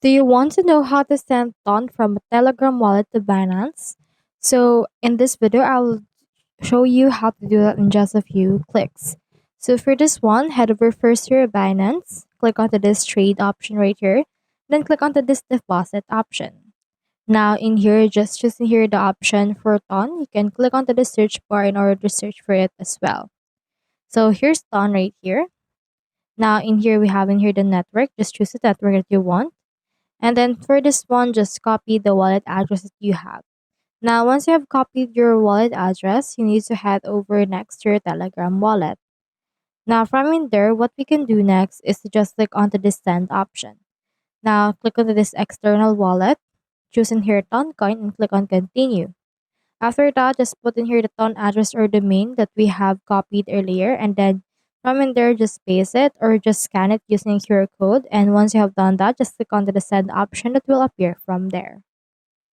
Do you want to know how to send Ton from a Telegram wallet to Binance? So in this video, I'll show you how to do that in just a few clicks. So for this one, head over first to your Binance, click onto this trade option right here, then click onto this deposit option. Now in here, just choosing here the option for Ton, you can click onto the search bar in order to search for it as well. So here's Ton right here. Now in here, we have in here the network, just choose the network that you want. And then for this one, just copy the wallet address that you have. Now, once you have copied your wallet address, you need to head over next to your Telegram wallet. Now, from in there, what we can do next is to just click onto the send option. Now, click onto this external wallet, choose in here Toncoin, and click on continue. After that, just put in here the Ton address or domain that we have copied earlier, and then from in there, just paste it or just scan it using QR code. And once you have done that, just click onto the send option that will appear from there.